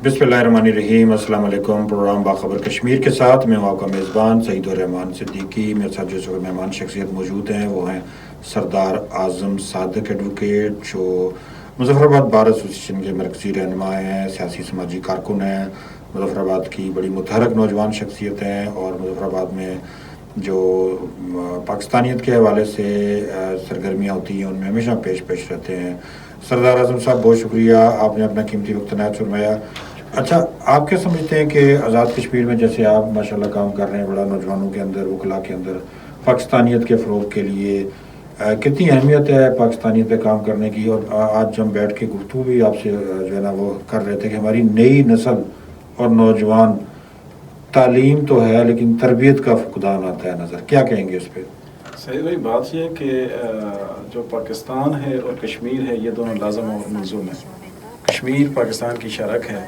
बिस्मिल्लाहिर्रहमानिर्रहीम। अस्सलाम वालेकुम। प्रोग्राम बाखबर कश्मीर के साथ मैं हूँ आपका मेज़बान सईद-उर-रहमान सिद्दीकी। मेरे साथ जो सुबह मेहमान शख्सियत मौजूद हैं वो हैं सरदार आज़म सादिक एडवोकेट, जो मुज़फ़्फ़राबाद बार एसोसिएशन के मरकज़ी रहनुमा हैं, सियासी समाजी कारकुन हैं, मुज़फ़्फ़राबाद की बड़ी मुतहरक नौजवान शख्सियत हैं और मुज़फ़्फ़राबाद में जो पाकिस्तानियत के हवाले से सरगर्मियाँ होती हैं उनमें हमेशा पेश रहते हैं। सरदार आज़म साहब, बहुत शुक्रिया, आपने अपना कीमती वक्त इनायत फरमाया। अच्छा, आप क्या समझते हैं कि आज़ाद कश्मीर में जैसे आप माशाल्लाह काम कर रहे हैं, बड़ा नौजवानों के अंदर, वकला के अंदर पाकिस्तानियत के फ़रोग़ के लिए कितनी अहमियत है पाकिस्तानियत पे काम करने की? और आज हम बैठ के गुफ्तगू भी आपसे जो है ना वो कर रहे थे कि हमारी नई नस्ल और नौजवान, तालीम तो है लेकिन तरबियत का फुकदान आता है नज़र, क्या कहेंगे इस पर? सही वही बात यह है कि जो पाकिस्तान है और कश्मीर है ये दोनों लाज़म और मलज़ूम है। कश्मीर पाकिस्तान की शरक है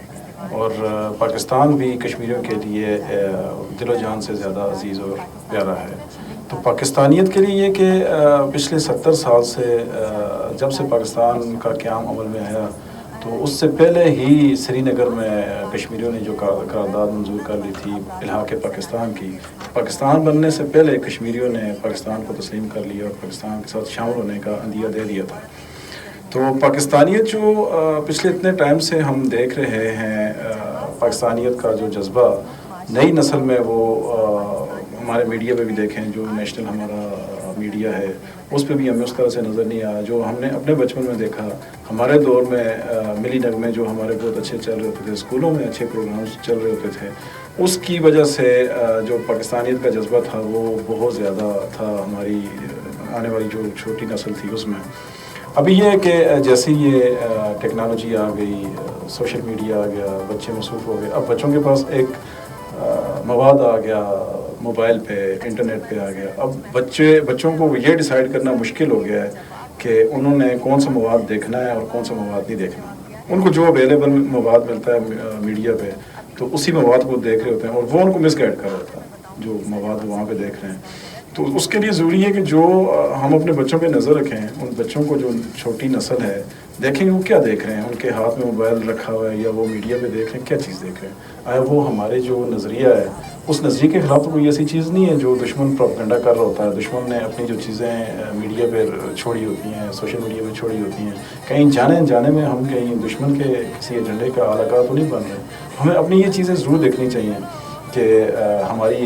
और पाकिस्तान भी कश्मीरियों के लिए दिलो जान से ज़्यादा अजीज़ और प्यारा है। तो पाकिस्तानियत के लिए ये कि पिछले 70 साल से जब से पाकिस्तान का क़याम अमल में आया तो उससे पहले ही श्रीनगर में कश्मीरियों ने जो करारदाद मंजूर कर ली थी इल्हाक़ पाकिस्तान की, पाकिस्तान बनने से पहले कश्मीरियों ने पाकिस्तान को तस्लीम कर लिया और पाकिस्तान के साथ शामिल होने का अंदिया दे दिया था। तो पाकिस्तानियत जो पिछले इतने टाइम से हम देख रहे हैं, पाकिस्तानियत का जो जज्बा नई नस्ल में वो हमारे मीडिया पे भी देखें, जो नेशनल हमारा मीडिया है उस पे भी हमें उस तरह से नज़र नहीं आया जो हमने अपने बचपन में देखा। हमारे दौर में मिली नगमे जो हमारे बहुत अच्छे चल रहे होते थे, स्कूलों में अच्छे प्रोग्राम्स चल रहे होते थे, उसकी वजह से जो पाकिस्तानियत का जज्बा था वो बहुत ज़्यादा था हमारी आने वाली जो छोटी नस्ल थी उसमें। अभी ये है कि जैसे ये टेक्नोलॉजी आ गई, सोशल मीडिया आ गया, बच्चे मसरूफ़ हो गए, अब बच्चों के पास एक मवाद आ गया, मोबाइल पे, इंटरनेट पे आ गया। अब बच्चों को ये डिसाइड करना मुश्किल हो गया है कि उन्होंने कौन सा मवाद देखना है और कौन सा मवाद नहीं देखना। उनको जो अवेलेबल मवाद मिलता है मीडिया पे तो उसी मवाद को देख रहे होते हैं और वो उनको मिसगाइड कर रहा होता है जो मवाद वहाँ पे देख रहे हैं। तो उसके लिए ज़रूरी है कि जो हम अपने बच्चों पे नज़र रखें, उन बच्चों को जो छोटी नस्ल है देखें वो क्या देख रहे हैं, उनके हाथ में मोबाइल रखा हुआ है या वो मीडिया पे देख रहे हैं, क्या चीज़ देख रहे हैं। आया वो हमारे जो नज़रिया है उस नज़रिए के ख़िलाफ़ तो कोई ऐसी चीज़ नहीं है जो दुश्मन प्रोपेगेंडा कर रहा होता है। दुश्मन ने अपनी जो चीज़ें मीडिया पर छोड़ी होती हैं, सोशल मीडिया पर छोड़ी होती हैं, कहीं जाने में हम कहीं दुश्मन के किसी एजेंडे का आलाका तो नहीं बन रहे। हमें अपनी ये चीज़ें ज़रूर देखनी चाहिए कि हमारी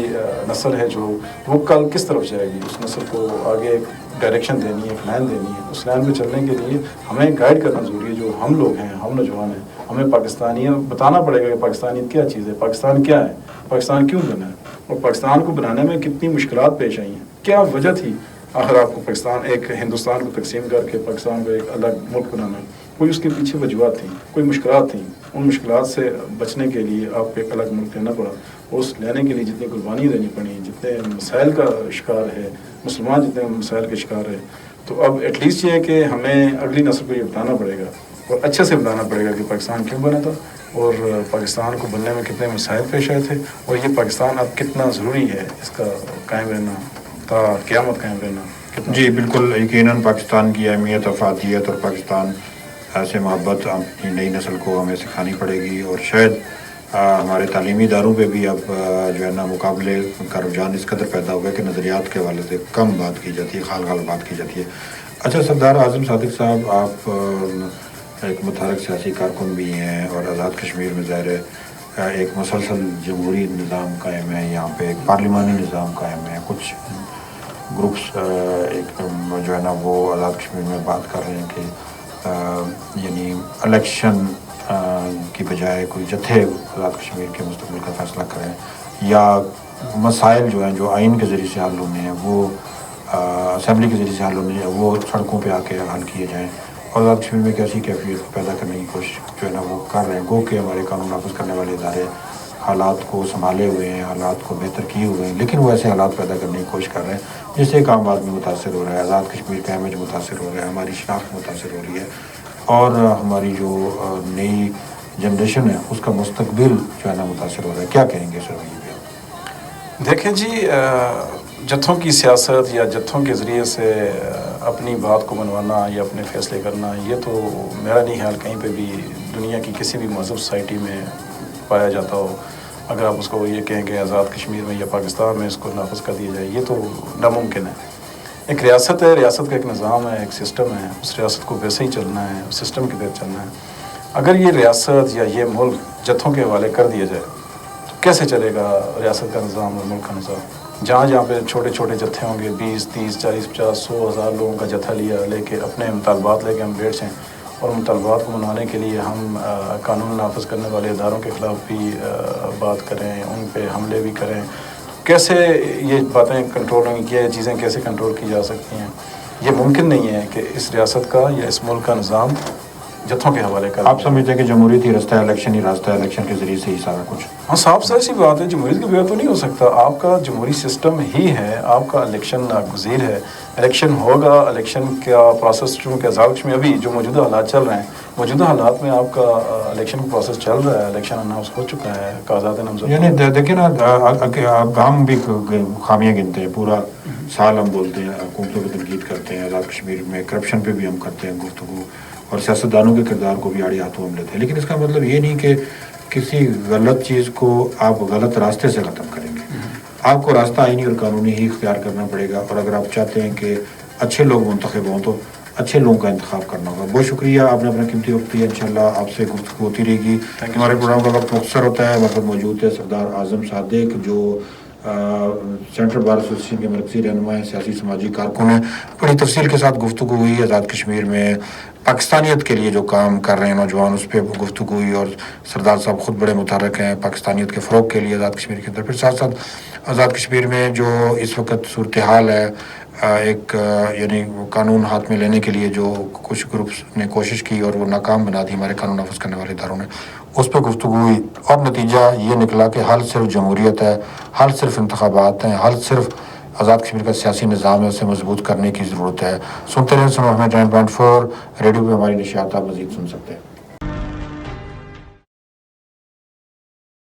नस्ल है जो वो कल किस तरफ जाएगी, उस नस्ल को आगे एक डायरेक्शन देनी है, एक लाइन देनी है। उस लाइन पे चलने के लिए हमें गाइड करना ज़रूरी है। जो हम लोग हैं, हम नौजवान हैं, हमें पाकिस्तानियत बताना पड़ेगा कि पाकिस्तानियत क्या चीज़ है, पाकिस्तान क्या है, पाकिस्तान क्यों बना है और पाकिस्तान को बनाने में कितनी मुश्किलात पेश आई हैं, क्या वजह थी आखिर आपको पाकिस्तान एक हिंदुस्तान को तकसीम करके पाकिस्तान को एक अलग मुल्क बनाना। कोई उसके पीछे वजूहत थी, कोई मुश्किलात थी। उन मुश्किलात से बचने के लिए आपको एक अलग मुल्क लेना पड़ा। उस लेने के लिए जितनी कुर्बानी देनी पड़ी, जितने मसाइल का शिकार है मुसलमान, जितने मसाइल के शिकार है, तो अब एटलीस्ट ये है कि हमें अगली नस्ल को ये बताना पड़ेगा और अच्छे से बताना पड़ेगा कि पाकिस्तान क्यों बना था और पाकिस्तान को बनने में कितने मसाइल पेश आए थे और ये पाकिस्तान अब कितना ज़रूरी है इसका कायम रहना, ता क़यामत कायम रहना। जी बिल्कुल, यकीनन पाकिस्तान की अहमियत, अफादियत और पाकिस्तान से मोहब्बत अपनी नई नस्ल को हमें सिखानी पड़ेगी और शायद हमारे तालीमी इदारों पे भी अब जो है ना मुकाबले का रुझान इस कदर पैदा हो गया कि नज़रियात के हवाले से कम बात की जाती है, खाल बात की जाती है। अच्छा सरदार आज़म सादिक साहब, आप एक मुतहरक सियासी कारकुन भी हैं और आज़ाद कश्मीर में ज़ाहिर है एक मुसलसल जमहूरी निज़ाम कायम है, यहाँ पे एक पार्लिमानी निज़ाम कायम है। कुछ ग्रुप्स एक जो है ना वो आज़ाद कश्मीर में बात कर रहे हैं कि यानी इलेक्शन की बजाय कोई जत्थे आज़ाद कश्मीर के मुस्तक़बिल का फ़ैसला करें या मसाइल जो हैं जो आइन के ज़रिए से हल होने हैं वो असेंबली के ज़रिए से हल होने हैं वो सड़कों पे आके हल किए जाएँ। और आज़ाद कश्मीर में कैसी कैफियत पैदा करने की कोशिश जो है ना वो कर रहे हैं। गो के हमारे कानून नाफिज करने वाले इदारे हालात को संभाले हुए हैं, हालात को बेहतर किए हुए हैं, लेकिन वो ऐसे हालात पैदा करने की कोशिश कर रहे हैं जिससे एक आम आदमी मुतासर हो रहा है, आज़ाद कश्मीर का इमेज मुतासर हो रहा है, हमारी शनाख्त मुतासर हो रही है और हमारी जो नई जनरेशन है उसका मुस्तकबिल जो है ना मुतासर हो रहा है। क्या कहेंगे सर रवैये पे? देखें जी, जत्थों की सियासत या जत्थों के ज़रिए से अपनी बात को मनवाना या अपने फ़ैसले करना, ये तो मेरा नहीं ख्याल कहीं पे भी دنیا کی کسی بھی مہذب سوسائٹی میں پایا جاتا ہو، اگر آپ اس کو یہ کہیں کہ آزاد کشمیر میں یا پاکستان میں اس کو نافذ کر دیا جائے، یہ تو ناممکن ہے۔ ایک ریاست ہے، ریاست کا ایک نظام ہے، ایک سسٹم ہے، اس ریاست کو ویسے ہی چلنا ہے، اس سسٹم کے تحت چلنا ہے۔ اگر یہ ریاست یا یہ ملک جتھوں کے حوالے کر دیا جائے تو کیسے چلے گا ریاست کا نظام اور ملک کا نظام؟ جہاں پہ چھوٹے چھوٹے جتھے ہوں گے، 20 30 40 50 100 1000 لوگوں کا جتھا لے کے اپنے مطالبات لے کے ہم بیٹھ جائیں اور مطالبات کو منوانے کے لیے ہم قانون نافذ کرنے والے اداروں کے خلاف بھی بات کریں، ان پہ حملے بھی کریں، کیسے یہ باتیں کنٹرول ہوں گی؟ یہ چیزیں کیسے کنٹرول کی جا سکتی ہیں؟ یہ ممکن نہیں ہے کہ اس ریاست کا یا اس ملک کا نظام جتھوں کے حوالے کر آپ سمجھتے ہیں کہ جمہوریت ہی راستہ الیکشن ہی راستہ ہے، الیکشن کے ذریعے سے ہی سارا کچھ؟ ہاں، صاف ظاہر سی بات ہے، جمہوریت کے بغیر تو نہیں ہو سکتا۔ آپ کا جمہوری سسٹم ہی ہے، آپ کا الیکشن ناگزیر ہے، الیکشن ہوگا، الیکشن کا پروسیس چونکہ آزاد کشمیر میں ابھی جو موجودہ حالات چل رہے ہیں، موجودہ حالات میں آپ کا الیکشن کا پروسیس چل رہا ہے، الیکشن اناؤنس ہو چکا ہے، کاغذات نامزد۔ یعنی دیکھیں نا، ہم بھی خامیاں گنتے ہیں، پورا سال ہم بولتے ہیں، حکومتوں کی تنقید کرتے ہیں، آزاد کشمیر میں کرپشن پہ بھی ہم کرتے ہیں گفتگو، اور سیاستدانوں کے کردار کو بھی آڑے ہاتھوں ہم لیتے ہیں، لیکن اس کا مطلب یہ نہیں کہ کسی غلط چیز کو آپ غلط راستے سے ختم کریں گے۔ آپ کو راستہ آئینی اور قانونی ہی اختیار کرنا پڑے گا، اور اگر آپ چاہتے ہیں کہ اچھے لوگ منتخب ہوں تو اچھے لوگوں کا انتخاب کرنا ہوگا۔ بہت شکریہ، آپ نے اپنا قیمتی وقت دیا، انشاءاللہ آپ سے گفتگو ہوتی رہے گی۔ ہمارے پروگرام کا وقت مختصر ہوتا ہے، وقت موجود ہے سردار اعظم صادق جو سینٹرل بار ایسوسیشن کے مرکزی رہنما ہیں، سیاسی سماجی کارکن ہیں۔ بڑی تفصیل کے ساتھ گفتگو ہوئی آزاد کشمیر میں پاکستانیت کے لیے جو کام کر رہے ہیں نوجوان، اس پہ گفتگو ہوئی، اور سردار صاحب خود بڑے متحرک ہیں پاکستانیت کے فروغ کے لیے آزاد کشمیر کے اندر۔ پھر ساتھ ساتھ آزاد کشمیر میں جو اس وقت صورتحال ہے، ایک یعنی قانون ہاتھ میں لینے کے لیے جو کچھ گروپس نے کوشش کی اور وہ ناکام بنا دی ہمارے قانون نافذ کرنے والے اداروں نے، اس پہ گفتگو ہوئی، اور نتیجہ یہ نکلا کہ حل صرف جمہوریت ہے، حل صرف انتخابات ہیں، حل صرف آزاد کشمیر کا سیاسی نظام ہے، اسے مضبوط کرنے کی ضرورت ہے۔ سنتے رہیں سنو ہمیں 9.4 ریڈیو پہ ہماری نشریات آپ مزید سن سکتے ہیں۔